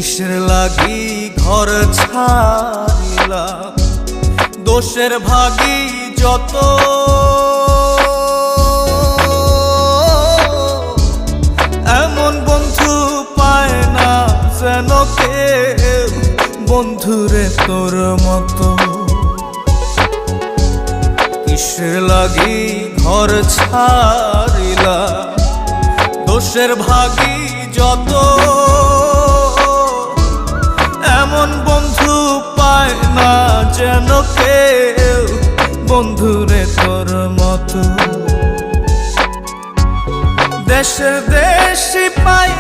কিসের লাগি ঘর ছাড়িলাম, দোষের ভাগী যত, এমন বন্ধু পায় না যেন কেউ, বন্ধুরে তোর মতো। কিসের লাগি ঘর ছাড়িলাম, দোষের ভাগী যত, এমন বন্ধু পায় না যেন কেউ, বন্ধুরে তোর মতো। দেশের দেশি পাই